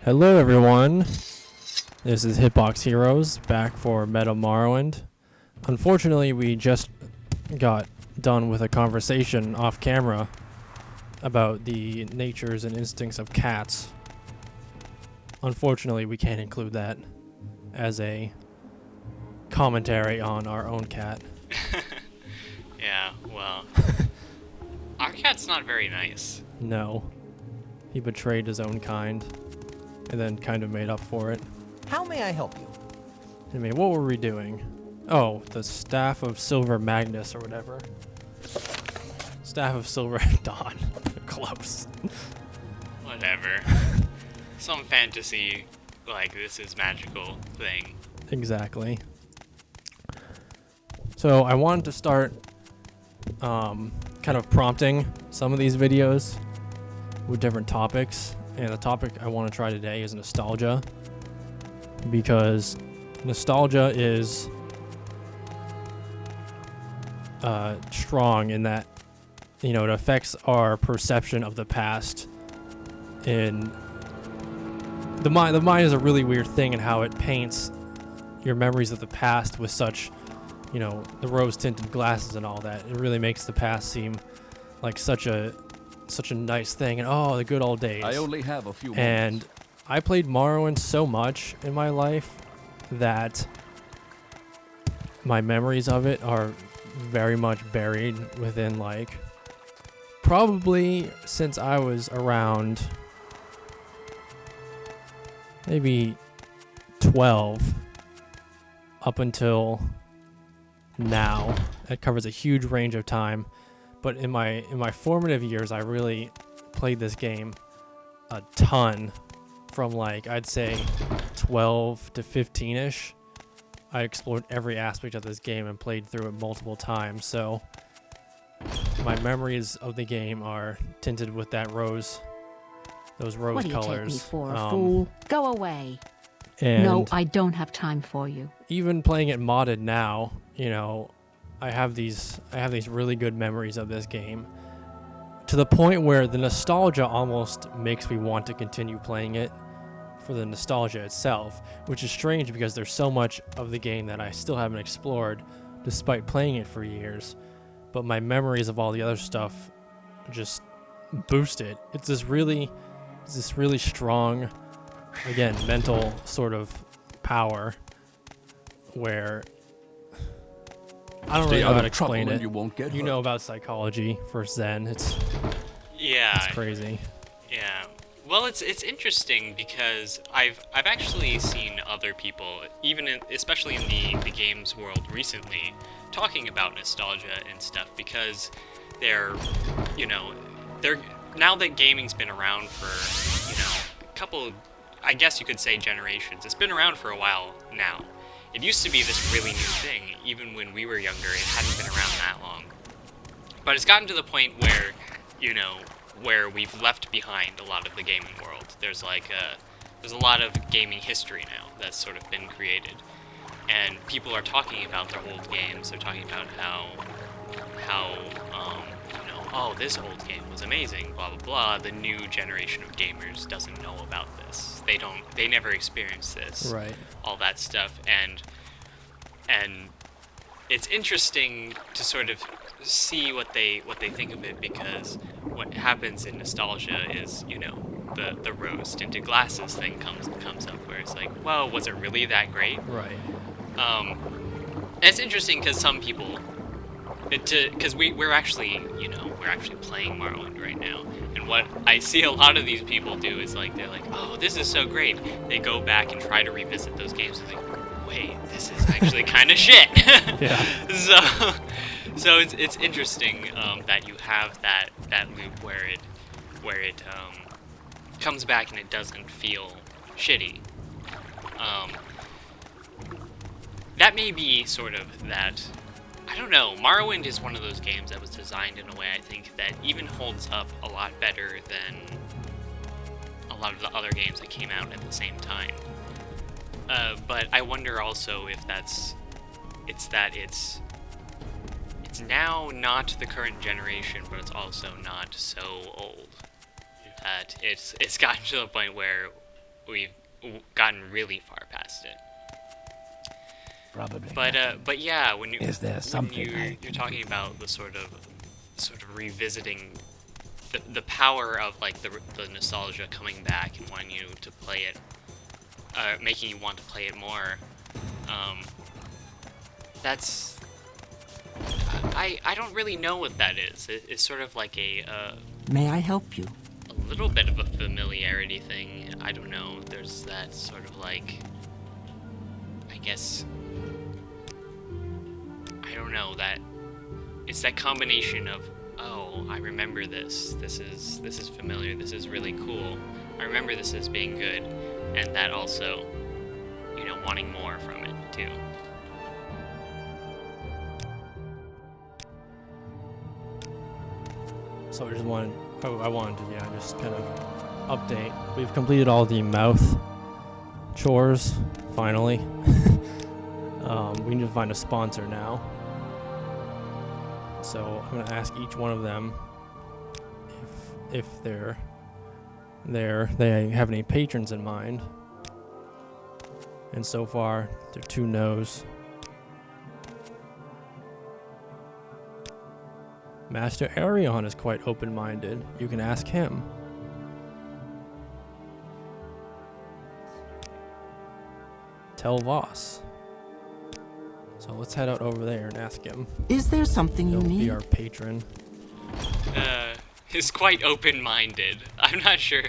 Hello everyone, this is Hitbox Heroes, back for Morrowind. Unfortunately, we just got done with a conversation off camera about the natures and instincts of cats. Unfortunately, we can't include that as a commentary on our own cat. Yeah, well, our cat's not very nice. No. He betrayed his own kind, and then kind of made up for it. How may I help you? I mean, what were we doing? Oh, the Staff of Silver Magnus or whatever. Staff of Silver Dawn. Close. Whatever. Some fantasy, like, this is magical thing. Exactly. So I wanted to start kind of prompting some of these videos with different topics. And the topic I want to try today is nostalgia. Because nostalgia is strong in that, you know, it affects our perception of the past. And the mind is a really weird thing in how it paints your memories of the past with such, you know, the rose-tinted glasses and all that. It really makes the past seem like such a nice thing, and oh, the good old days. I only have a few And moments. I played Morrowind so much in my life that my memories of it are very much buried within, like, probably since I was around maybe 12 up until now. It covers a huge range of time. But in my formative years, I really played this game a ton. From, like, I'd say 12 to 15-ish. I explored every aspect of this game and played through it multiple times. So my memories of the game are tinted with that those rose What do you colors. take me for, a fool? Go away. And No, I don't have time for you. even playing it modded now, you know, I have these really good memories of this game, to the point where the nostalgia almost makes me want to continue playing it for the nostalgia itself, which is strange because there's so much of the game that I still haven't explored despite playing it for years. But my memories of all the other stuff just boost it. It's this really strong, again, mental sort of power where I don't really know how to explain it. You won't get hurt. know about psychology for Zen. It's Yeah. crazy. Yeah. Well, it's interesting because I've actually seen other people, especially in the games world recently, talking about nostalgia and stuff, because they're now that gaming's been around for, a couple, I guess you could say, generations. It's been around for a while now. It used to be this really new thing. Even when we were younger, it hadn't been around that long. But it's gotten to the point where, where we've left behind a lot of the gaming world. There's a lot of gaming history now that's sort of been created. And people are talking about their old games. They're talking about how oh, this old game was amazing, blah, blah, blah. The new generation of gamers doesn't know about this. They never experienced this. Right. All that stuff. And it's interesting to sort of see what they think of it, because what happens in nostalgia is, the rose-tinted glasses thing comes up, where it's like, well, was it really that great? Right. And it's interesting because some people, because we're actually playing Morrowind right now, and what I see a lot of these people do is, like, they're like, oh, this is so great. They go back and try to revisit those games and think, wait, this is actually kind of shit. Yeah. So it's interesting that you have that loop where it comes back and it doesn't feel shitty. That may be sort of that. I don't know. Morrowind is one of those games that was designed in a way, I think, that even holds up a lot better than a lot of the other games that came out at the same time. But I wonder also if it's now not the current generation, but it's also not so old. That it's gotten to the point where we've gotten really far past it. Probably. But yeah, when you Is there something you're talking about the sort of revisiting the power of like the nostalgia coming back and wanting you to play it, making you want to play it more. That's I don't really know what that is. It's sort of like May I help you? a little bit of a familiarity thing. I don't know. There's that sort of like, I guess, I don't know, that it's that combination of, oh, I remember this. This is familiar. This is really cool. I remember this as being good, and that also, you know, wanting more from it too. So I just wanted, I wanted to, just kind of update. We've completed all the mouth chores, finally. We need to find a sponsor now. So I'm gonna ask each one of them if they have any patrons in mind. And so far, there are 2 no's. Master Aryon is quite open-minded. You can ask him. Telvanni. So let's head out over there and ask him. Is there something you He'll be need? our patron. Is quite open-minded. I'm not sure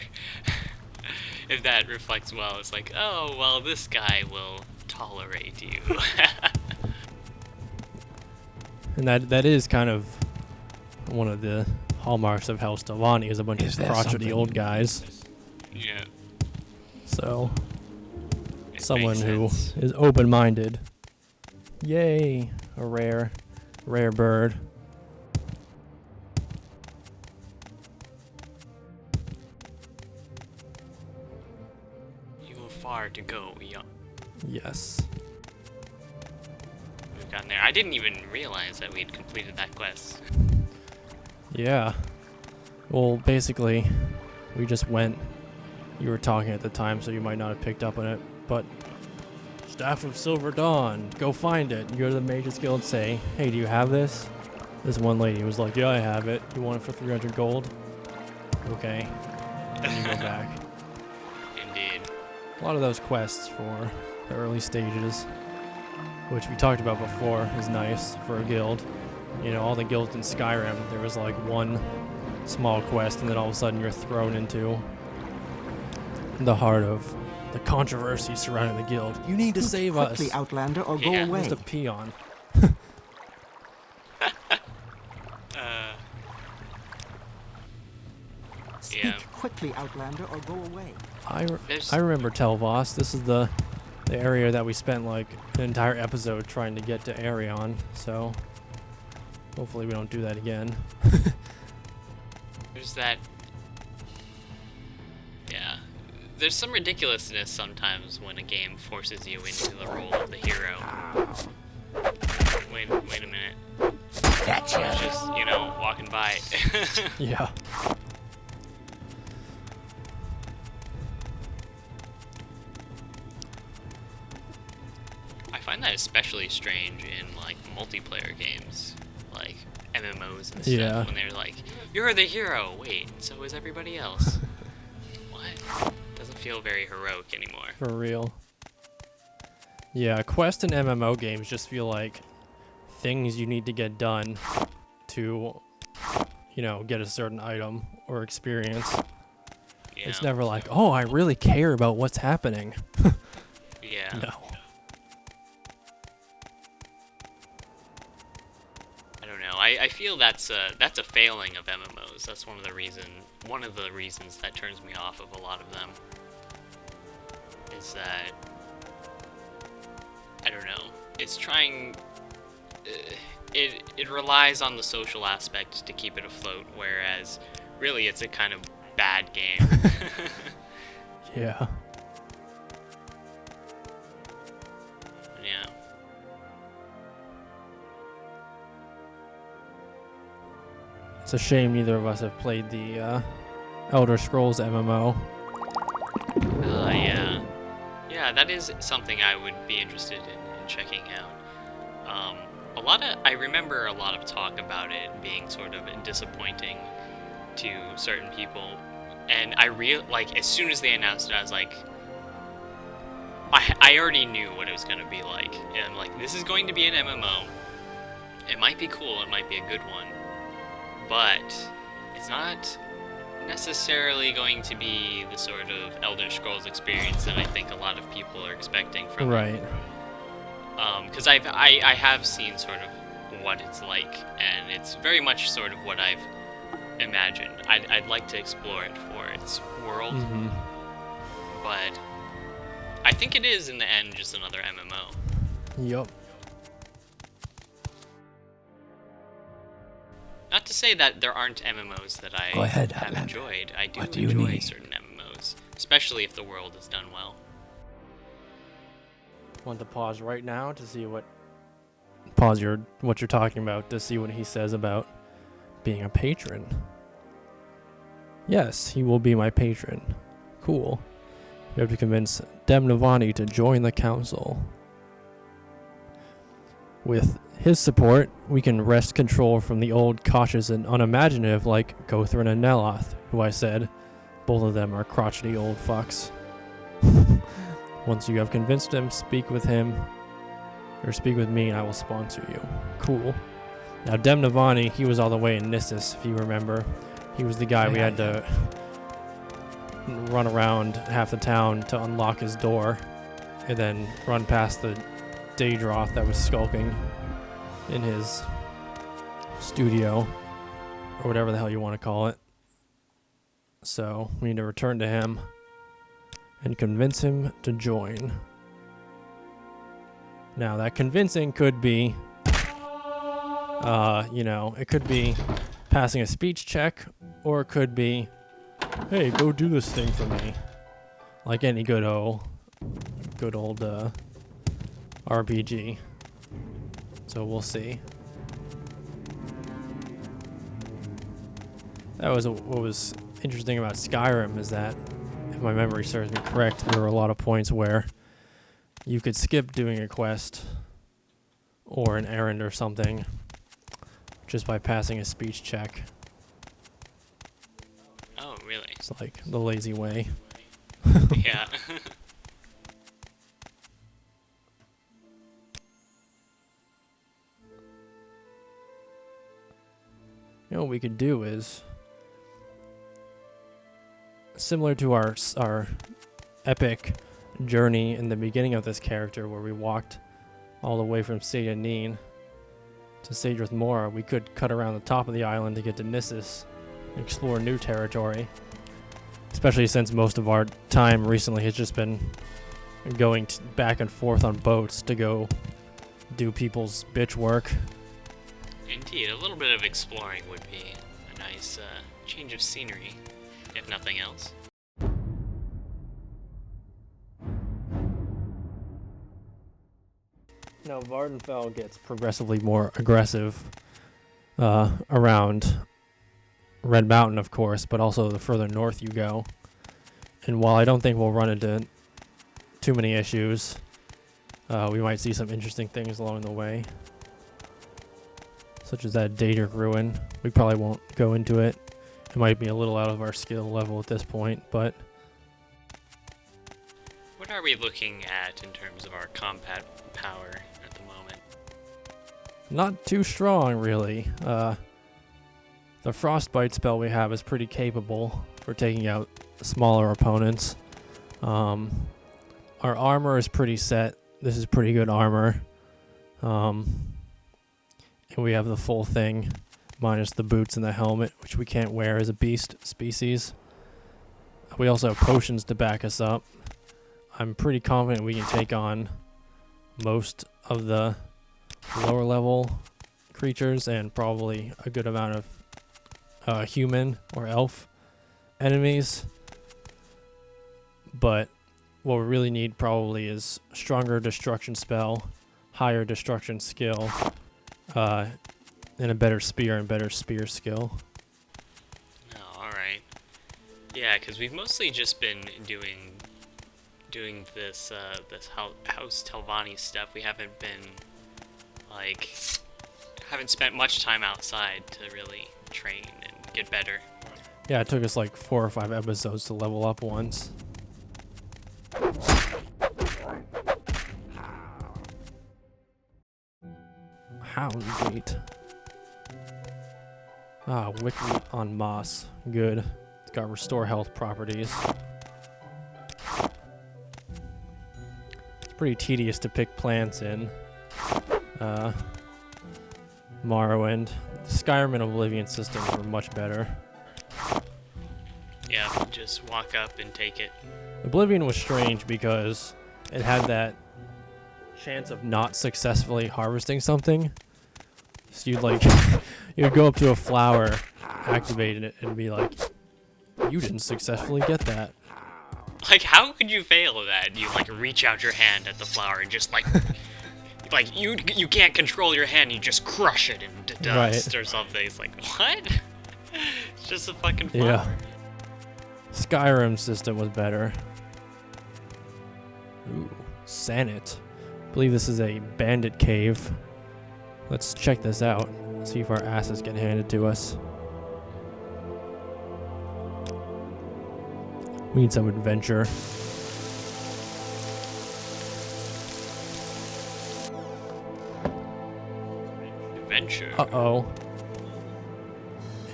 if that reflects well. It's like, oh, well, this guy will tolerate you. And that is kind of one of the hallmarks of House Telvanni, is a bunch Is of there crotchety something old you- guys. Yeah. So It someone makes who sense. is open-minded. Yay, a rare bird. You have far to go, young. Yes. We've gotten there. I didn't even realize that we'd completed that quest. Yeah. Well, basically, we just went. You were talking at the time, so you might not have picked up on it, but Staff of Silver Dawn, go find it. You go to the Mages Guild, say, hey, do you have this? This one lady was like, yeah, I have it. You want it for 300 gold? Okay. And you go back. Indeed. A lot of those quests for the early stages, which we talked about before, is nice for a guild. You know, all the guilds in Skyrim, there was like one small quest, and then all of a sudden you're thrown into the heart of the controversy surrounding the guild. You need to save us. Quickly, Outlander, or go Yeah. away. Just a peon. Speak Yeah. quickly, Outlander, or go away. There's- I remember Telvanni. This is the area that we spent like an entire episode trying to get to Aryon. So hopefully we don't do that again. There's that. Yeah. There's some ridiculousness sometimes when a game forces you into the role of the hero. Wait a minute. Gotcha. I was just, you know, walking by. Yeah. I find that especially strange in like multiplayer games, like MMOs and stuff, Yeah. when they're like, "You're the hero." Wait, so is everybody else? What? Doesn't feel very heroic anymore. For real. Yeah, quest and MMO games just feel like things you need to get done to, you know, get a certain item or experience. Yeah. It's never like, oh, I really care about what's happening. Yeah. No. I don't know. I feel that's a failing of MMOs. That's one of the reasons that turns me off of a lot of them. Is that, I don't know. It's trying. It relies on the social aspect to keep it afloat, whereas really it's a kind of bad game. Yeah. Yeah. It's a shame neither of us have played the Elder Scrolls MMO. Yeah. that is something I would be interested in checking out. I remember a lot of talk about it being sort of disappointing to certain people, and as soon as they announced it, I was like, I already knew what it was going to be like, and I'm like, this is going to be an MMO. It might be cool, it might be a good one, but it's not necessarily going to be the sort of Elder Scrolls experience that I think a lot of people are expecting from it. Right. Because I have seen sort of what it's like, and it's very much sort of what I've imagined. I'd like to explore it for its world, but I think it is in the end just another MMO. Yup. Not to say that there aren't MMOs that I Go ahead, have Outlander. enjoyed. I do What do you enjoy need? certain MMOs, especially if the world is done well. Want to pause right now to see what you're talking about to see what he says about being a patron. Yes, he will be my patron. Cool. We have to convince Demnavani to join the council. With his support, we can wrest control from the old, cautious, and unimaginative like Gothrin and Neloth, who I said both of them are crotchety old fucks. Once you have convinced him, speak with me and I will sponsor you. Cool. Now Demnavani, he was all the way in Gnisis, if you remember. He was the guy we had to run around half the town to unlock his door, and then run past the Daedroth that was skulking in his studio, or whatever the hell you want to call it. So we need to return to him and convince him to join. Now that convincing could be, it could be passing a speech check, or it could be, hey, go do this thing for me. Like any good old RPG. So we'll see. What was interesting about Skyrim is that, if my memory serves me correct, there were a lot of points where you could skip doing a quest or an errand or something just by passing a speech check. Oh, really? It's like the lazy way. Yeah. You know what we could do is, similar to our epic journey in the beginning of this character, where we walked all the way from Seda Neen to Sadrith Mora, we could cut around the top of the island to get to Gnisis and explore new territory. Especially since most of our time recently has just been going back and forth on boats to go do people's bitch work. Indeed, a little bit of exploring would be a nice change of scenery, if nothing else. Now, Vardenfell gets progressively more aggressive around Red Mountain, of course, but also the further north you go. And while I don't think we'll run into too many issues, we might see some interesting things along the way, such as that Daedric ruin. We probably won't go into it. It might be a little out of our skill level at this point, but... What are we looking at in terms of our combat power at the moment? not too strong, really. The Frostbite spell we have is pretty capable for taking out smaller opponents. Our armor is pretty set. This is pretty good armor. And we have the full thing, minus the boots and the helmet, which we can't wear as a beast species. We also have potions to back us up. I'm pretty confident we can take on most of the lower level creatures and probably a good amount of human or elf enemies. But what we really need probably is stronger destruction spell, higher destruction skill, and a better spear and better spear skill. Oh, alright. Yeah, because we've mostly just been doing doing this House Telvanni stuff, we haven't been like haven't spent much time outside to really train and get better. Yeah, it took us like 4 or 5 episodes to level up once. Hound meat. Ah, wicked on moss. Good. It's got restore health properties. It's pretty tedious to pick plants in. Morrowind. The Skyrim and Oblivion systems were much better. Yeah, just walk up and take it. Oblivion was strange because it had that chance of not successfully harvesting something. So you'd like, you'd go up to a flower, activate it, and be like, you didn't successfully get that. Like, how could you fail that? You like reach out your hand at the flower and just like, like you can't control your hand. You just crush it into dust or something. It's like, what? It's just a fucking flower. Yeah. Skyrim system was better. Ooh, Sanit. I believe this is a bandit cave. Let's check this out. See if our asses get handed to us. We need some adventure. Adventure. Uh-oh.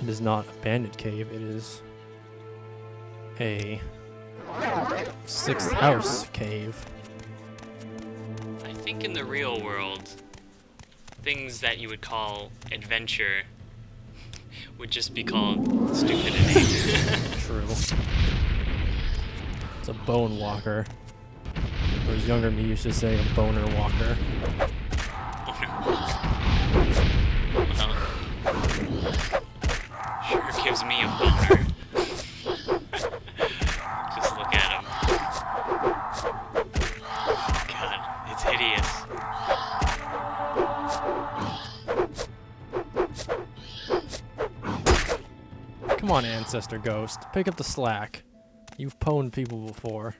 It is not a bandit cave. It is a 6th house cave. I think in the real world, things that you would call adventure would just be called stupidity. True. It's a bone walker. Or as younger me used to say, a boner walker. Sure gives me a boner. Just look at him. God, it's hideous. Come on, Ancestor Ghost. Pick up the slack. You've pwned people before.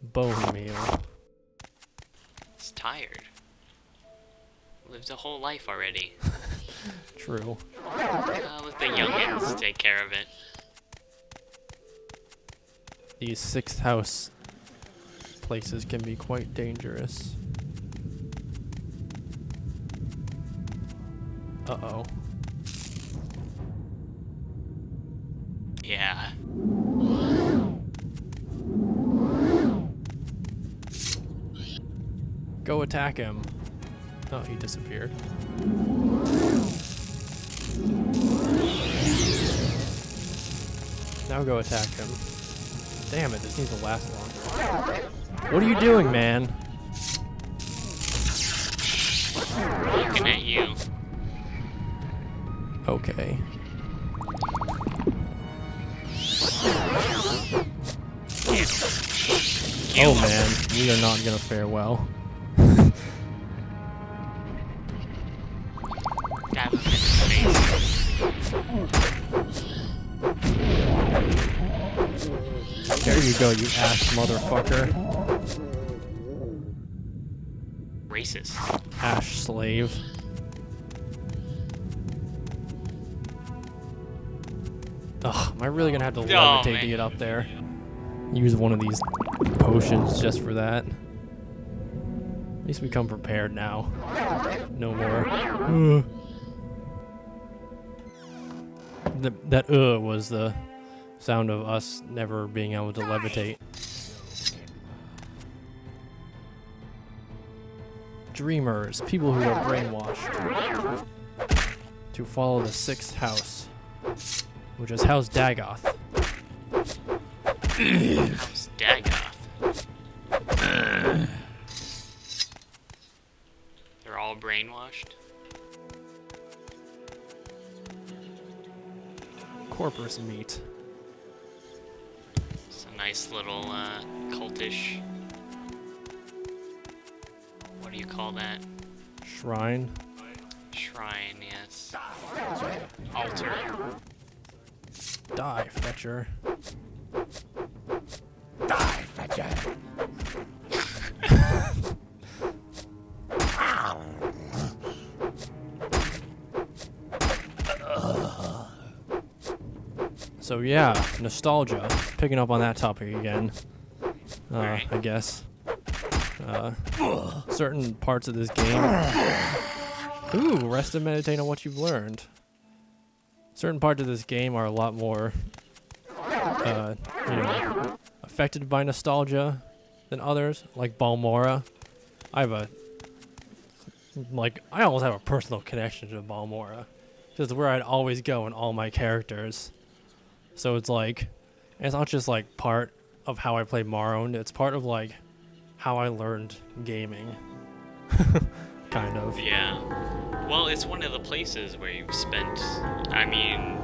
Bone meal. It's tired. Lived a whole life already. True. Let the youngins take care of it. These 6th house places can be quite dangerous. Uh-oh. Yeah. Go attack him. Oh, he disappeared. Now go attack him. Damn it, this needs to last longer. What are you doing, man? Looking at you. Okay. Oh man, we are not gonna fare well. Stab him in his face. There you go, you ass motherfucker. Racist. Ash slave. Ugh, am I really gonna have to levitate to man. get up there? Use one of these potions just for that. At least we come prepared now. No more. That was the sound of us never being able to levitate. Dreamers, people who are brainwashed to follow the 6th house, which is House Dagoth. House Dagoth. They're all brainwashed. Corpus meat. It's a nice little cultish. What do you call that? Shrine. Shrine, yes. Altar. Die, Fetcher. Die, Thatcher. So yeah, nostalgia. Picking up on that topic again. Alright. I guess. Certain parts of this game. Ooh, rest and meditate on what you've learned. Certain parts of this game are a lot more, affected by nostalgia than others, like Balmora. I almost have a personal connection to Balmora. Because it's where I'd always go in all my characters. So it's like, it's not just like part of how I played Morrowind, it's part of like how I learned gaming. Kind of. Yeah. Well, it's one of the places where you've spent, I mean,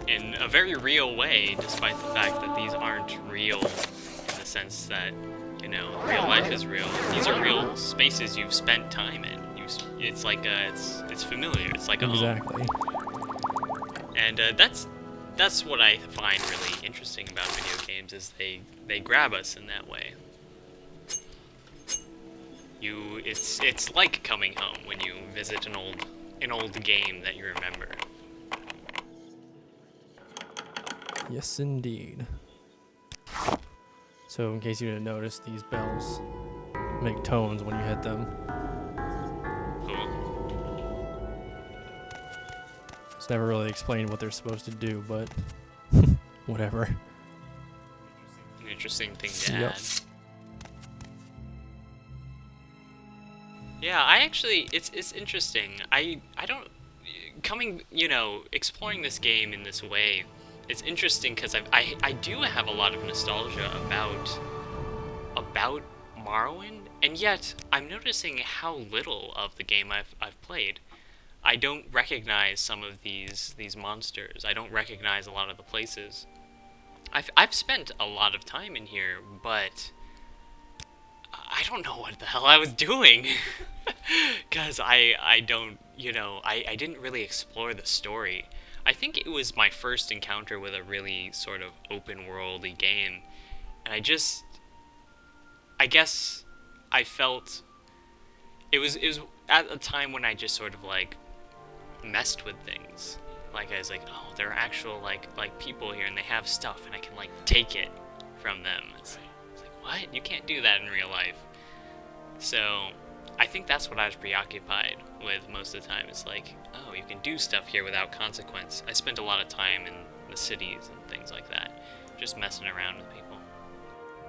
in a very real way, despite the fact that these aren't real in the sense that, you know, real life is real. These are real spaces you've spent time in. It's like it's familiar. It's like a Exactly. home. And that's what I find really interesting about video games is they grab us in that way. It's like coming home when you visit an old game that you remember. Yes, indeed. So, in case you didn't notice, these bells make tones when you hit them. Cool. It's never really explained what they're supposed to do, but whatever. An interesting thing to Yep. add. Yeah, I actually, it's interesting. I don't, exploring this game in this way, it's interesting because I do have a lot of nostalgia about Morrowind, and yet I'm noticing how little of the game I've played. I don't recognize some of these monsters. I don't recognize a lot of the places. I've spent a lot of time in here, but I don't know what the hell I was doing. Because I don't, I didn't really explore the story. I think it was my first encounter with a really sort of open-world-y game. And I guess I felt, it was at a time when I just sort of, like, messed with things. Like, I was like, oh, there are actual, like people here, and they have stuff, and I can, like, take it from them. It's like, what? You can't do that in real life. So I think that's what I was preoccupied with most of the time. It's like, oh, you can do stuff here without consequence. I spent a lot of time in the cities and things like that, just messing around with people.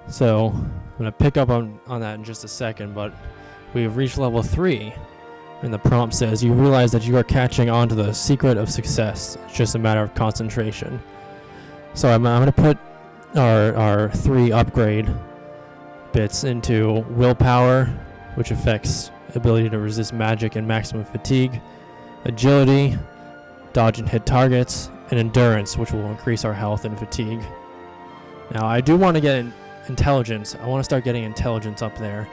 So, I'm going to pick up on that in just a second, but we've reached level 3, and the prompt says, you realize that you are catching on to the secret of success. It's just a matter of concentration. So I'm going to put our 3 upgrade bits into willpower, which affects ability to resist magic and maximum fatigue, agility, dodge and hit targets, and endurance, which will increase our health and fatigue. Now, I do want to get intelligence. I want to start getting intelligence up there.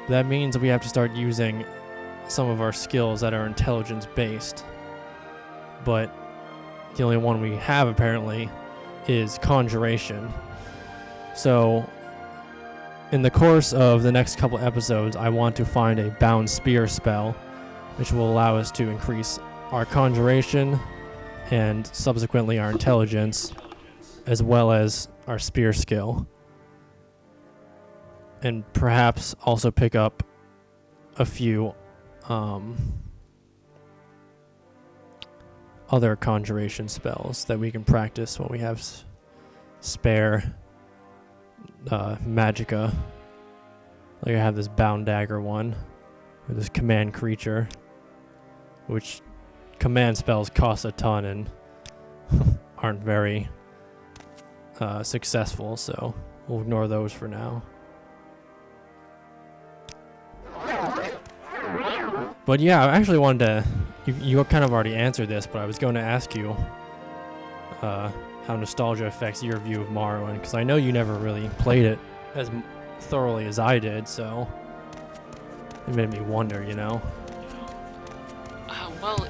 That means we have to start using some of our skills that are intelligence based. But the only one we have apparently is conjuration. So in the course of the next couple episodes, I want to find a bound spear spell, which will allow us to increase our conjuration and subsequently our intelligence, as well as our spear skill. And perhaps also pick up a few other conjuration spells that we can practice when we have spare magicka. Like I have this bound dagger one, or this command creature, which command spells cost a ton and aren't very successful, so we'll ignore those for now. But yeah, I actually wanted to, you kind of already answered this, but I was going to ask you how nostalgia affects your view of Morrowind, because I know you never really played it as thoroughly as I did, so it made me wonder, Well,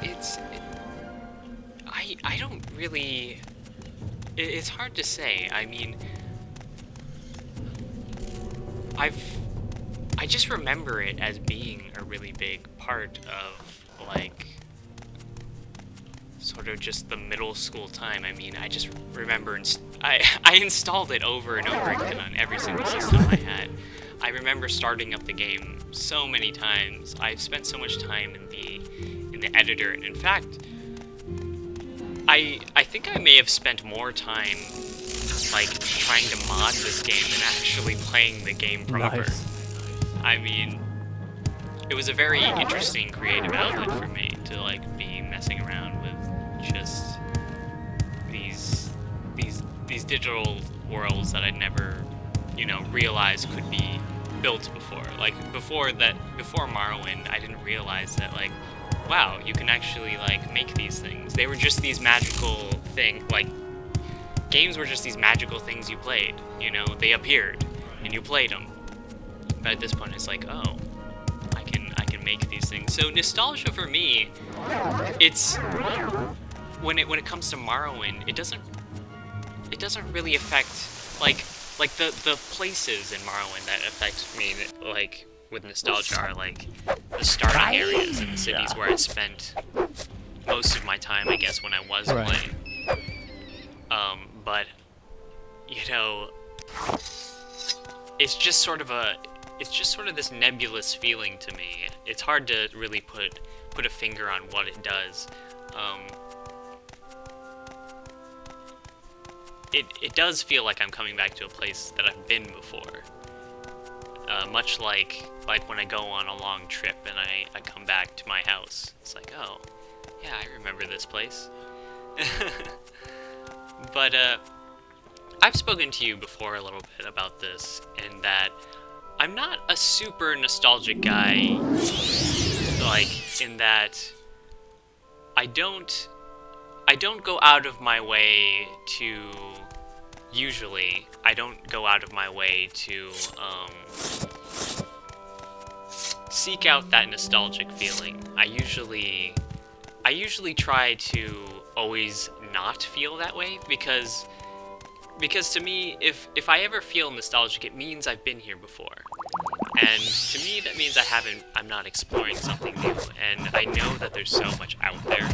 I don't really, it's hard to say. I mean, I just remember it as being a really big part of, like, sort of just the middle school time. I mean, I just remember, I installed it over and over again on every single system I had. I remember starting up the game so many times. I've spent so much time in the editor, and in fact, I think I may have spent more time, like, trying to mod this game than actually playing the game proper. Nice. I mean, it was a very interesting creative outlet for me to, like, be messing around with just these digital worlds that I'd never, you know, realized could be built before. Like, before Morrowind, I didn't realize that, like, wow, you can actually, like, make these things. They were just these magical things, like, games were just these magical things you played, you know? They appeared, and you played them. But at this point, it's like, oh, I can make these things. So nostalgia for me, it's when it comes to Morrowind, it doesn't really affect like the places in Morrowind that affect me, like, with nostalgia are, like, the starting areas in the cities where I spent most of my time, I guess, when I was playing. But, you know, it's just sort of this nebulous feeling to me. It's hard to really put a finger on what it does. It does feel like I'm coming back to a place that I've been before. Much like when I go on a long trip and I come back to my house. It's like, oh, yeah, I remember this place. But I've spoken to you before a little bit about this, and that I'm not a super nostalgic guy, like, in that I don't go out of my way to, usually, I don't go out of my way to seek out that nostalgic feeling. I usually try to always not feel that way, because to me, if I ever feel nostalgic, it means I've been here before. And to me, that means I'm not exploring something new, and I know that there's so much out there.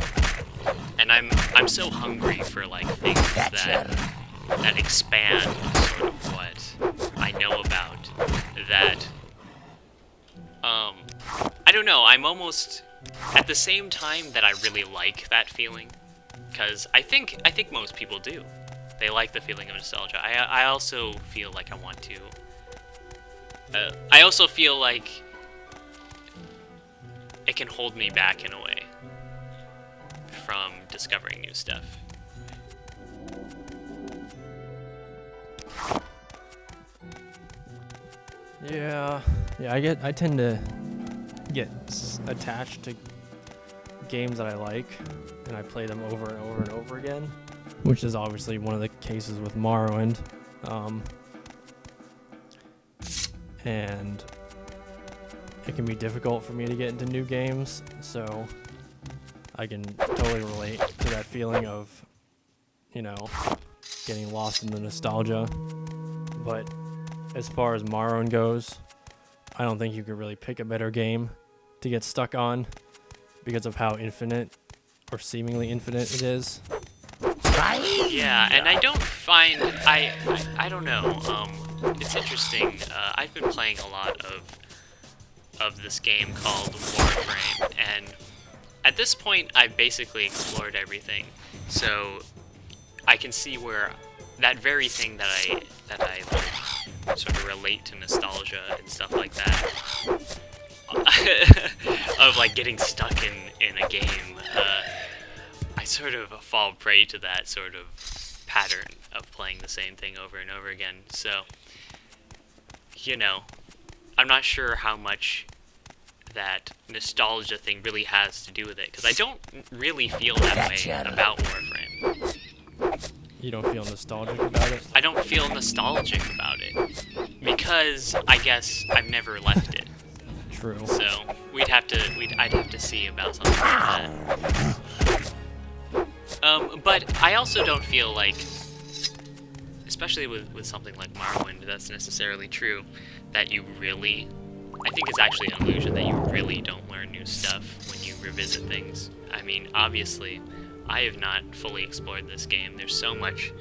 And I'm so hungry for, like, things that expand sort of what I know about, that I don't know, I'm almost at the same time that I really like that feeling, because I think most people do. They like the feeling of nostalgia. I also feel like I want to. I also feel like it can hold me back in a way from discovering new stuff. Yeah, I tend to get attached to games that I like, and I play them over and over and over again, which is obviously one of the cases with Morrowind. And it can be difficult for me to get into new games, so I can totally relate to that feeling of, you know, getting lost in the nostalgia. But as far as Morrowind goes, I don't think you could really pick a better game to get stuck on because of how infinite, or seemingly infinite, it is. Yeah, and I don't find, I don't know, it's interesting. I've been playing a lot of this game called Warframe, and at this point I've basically explored everything, so I can see where that very thing that I like, sort of relate to nostalgia and stuff like that, of, like, getting stuck in a game, I sort of fall prey to that sort of pattern of playing the same thing over and over again. So, you know, I'm not sure how much that nostalgia thing really has to do with it, because I don't really feel that way about Warframe. You don't feel nostalgic about it? I don't feel nostalgic about it, because I guess I've never left it. True. So I'd have to see about something like that. But I also don't feel like, especially with something like Morrowind, that's necessarily true, that you really... I think it's actually an illusion that you really don't learn new stuff when you revisit things. I mean, obviously, I have not fully explored this game. There's so much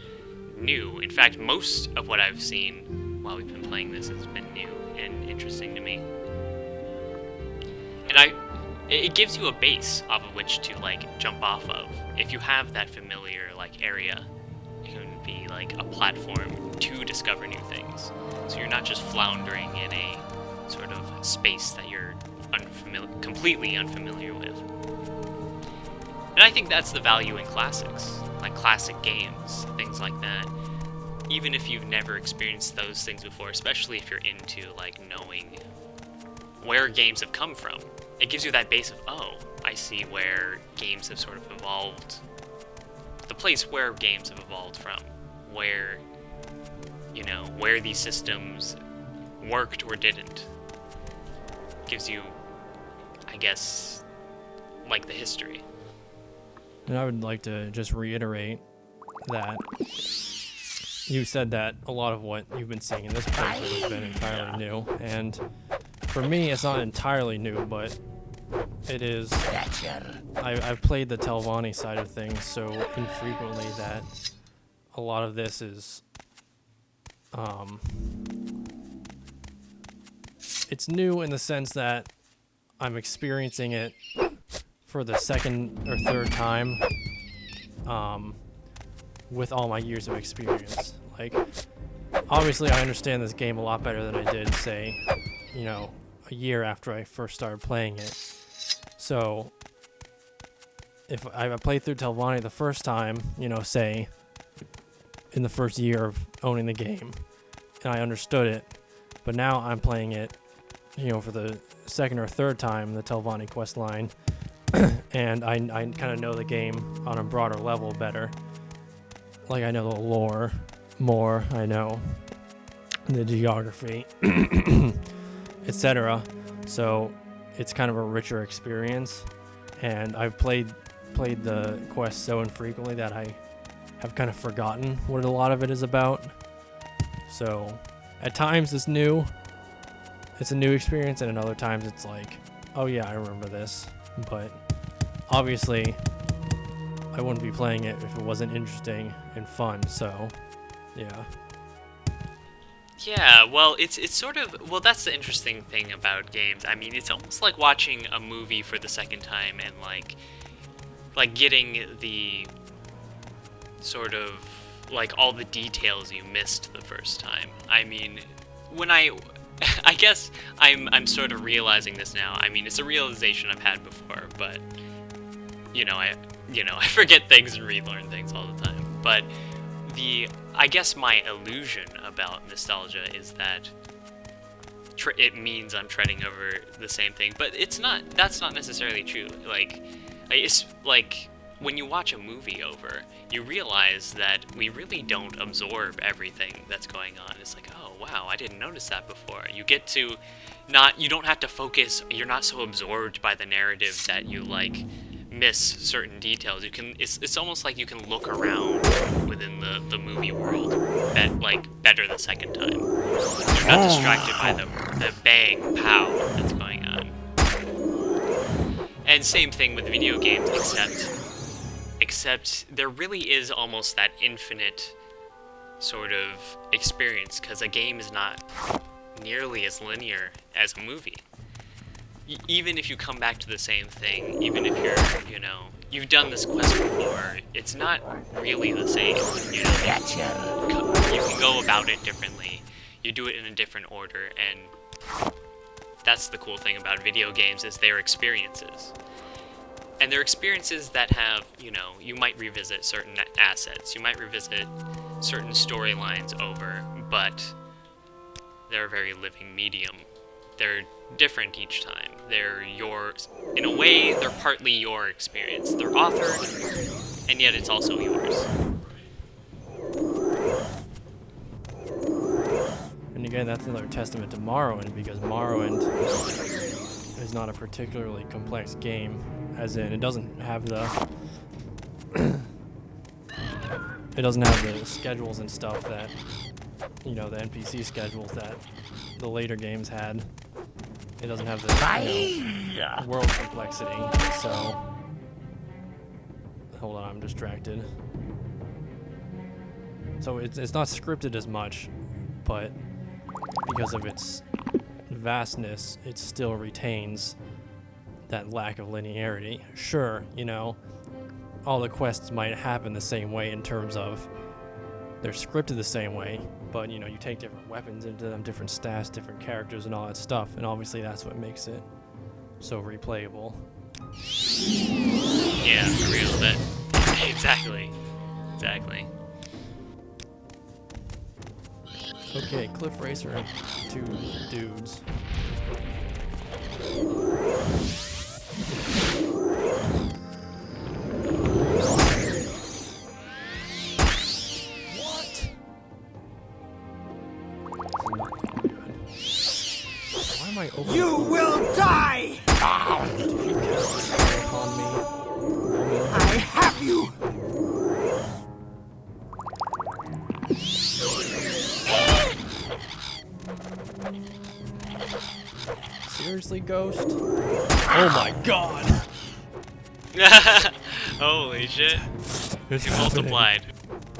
new. In fact, most of what I've seen while we've been playing this has been new and interesting to me. And it gives you a base off of which to, like, jump off of. If you have that familiar, like, area, it can be, like, a platform to discover new things. So you're not just floundering in a sort of space that you're completely unfamiliar with. And I think that's the value in classics, like classic games, things like that. Even if you've never experienced those things before, especially if you're into, like, knowing where games have come from, it gives you that base of, oh, I see where games have sort of evolved, the place where games have evolved from, where, you know, where these systems worked or didn't. Gives you, I guess, like, the history. And I would like to just reiterate that you said that a lot of what you've been seeing in this playthrough has been entirely new, and for me, it's not entirely new, but it is. I've played the Telvanni side of things so infrequently that a lot of this is, it's new in the sense that I'm experiencing it for the second or third time, with all my years of experience. Like, obviously I understand this game a lot better than I did, say, you know, a year after I first started playing it. So, if I played through Telvanni the first time, you know, say, in the first year of owning the game, and I understood it, but now I'm playing it, you know, for the second or third time, the Telvanni quest line, and I kind of know the game on a broader level better. Like, I know the lore more, I know the geography, etc. So it's kind of a richer experience, and I've played the quest so infrequently that I have kind of forgotten what a lot of it is about. So at times it's new, it's a new experience, and at other times it's like, oh yeah, I remember this. But obviously I wouldn't be playing it if it wasn't interesting and fun, so yeah. Yeah, well, it's sort of, well, that's the interesting thing about games. I mean, it's almost like watching a movie for the second time and, like getting the sort of, like, all the details you missed the first time. I mean, when I guess I'm sort of realizing this now. I mean, it's a realization I've had before, but, I forget things and relearn things all the time. But I guess my illusion about nostalgia is that it means I'm treading over the same thing, but that's not necessarily true. It's like when you watch a movie over, you realize that we really don't absorb everything that's going on. It's like, oh wow, I didn't notice that before. You get to you don't have to focus, you're not so absorbed by the narrative that you miss certain details. It's almost like you can look around within the movie world better the second time. You're not distracted by the bang pow that's going on. And same thing with video games, except there really is almost that infinite sort of experience, because a game is not nearly as linear as a movie. Even if you come back to the same thing, even if you've done this quest before, it's not really the same. You can go about it differently. You do it in a different order, and that's the cool thing about video games, is they're experiences. And they're experiences that have, you might revisit certain assets, you might revisit certain storylines over, but they're a very living medium. They're different each time. They're yours. In a way, they're partly your experience. They're authored, and yet it's also yours. And again, that's another testament to Morrowind, because Morrowind is not a particularly complex game, as in it doesn't have the schedules and stuff that, the NPC schedules that the later games had. It doesn't have the world complexity. So hold on, I'm distracted. So it's not scripted as much, but because of its vastness, it still retains that lack of linearity. Sure, you know, all the quests might happen the same way in terms of they're scripted the same way, but you know, you take different weapons into them, different stats, different characters, and all that stuff, and obviously that's what makes it so replayable. Yeah, for real. That exactly. Okay, Cliff Racer and 2 dudes. What? Why am I opening? You will die! Upon me? I have you! Seriously, Ghost? Oh my god! Holy shit. It's He multiplied.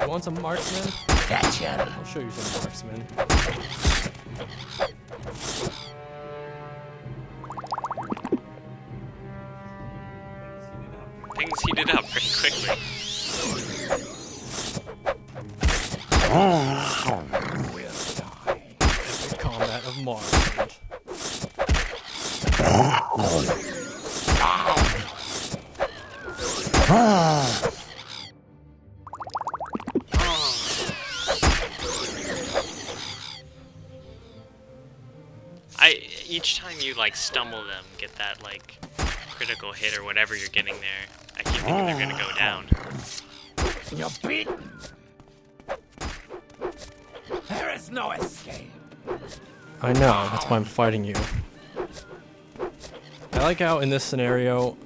You want some marksman? Gotcha. I'll show you some marksman. Things heated up pretty quickly. Epic combat of Morrowind. Each time you like stumble them, get that like critical hit or whatever you're getting there, I keep thinking they're gonna go down. You're beaten. There is no escape. I know, that's why I'm fighting you. I like how in this scenario,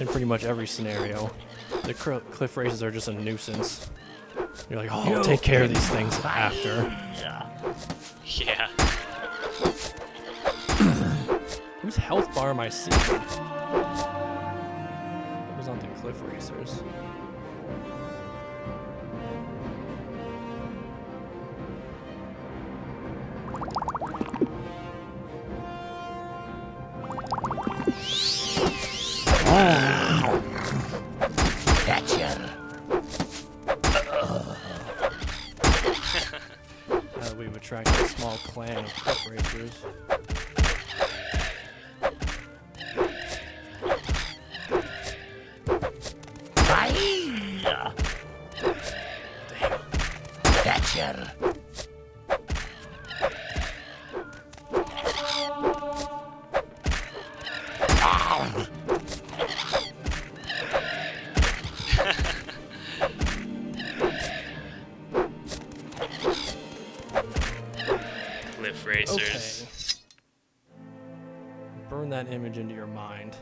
in pretty much every scenario, the cliff races are just a nuisance. You're like, oh, I'll take care of these things after. Yeah. Whose health bar am I seeing? What was on the cliff racers? Gotcha. Now that we've attracted a small clan of cliff racers. Gotcha. Cliff racers. Okay. Burn that image into your mind.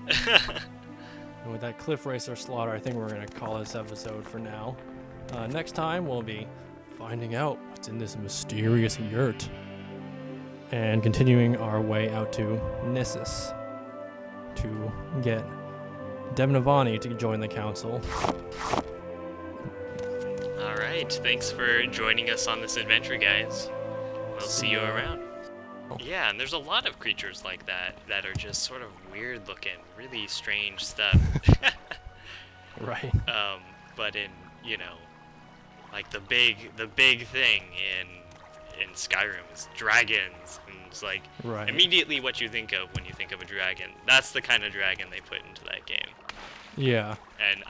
And with that cliff racer slaughter, I think we're going to call this episode for now. Next time, we'll be finding out what's in this mysterious yurt and continuing our way out to Gnisis to get Devnavani to join the council. Alright, thanks for joining us on this adventure, guys. We'll see you around. Yeah, and there's a lot of creatures like that that are just sort of weird looking, really strange stuff. Right. But in, you know, like the big thing in Skyrim is dragons, and it's like Right. immediately what you think of when you think of a dragon. That's the kind of dragon they put into that game. Yeah. And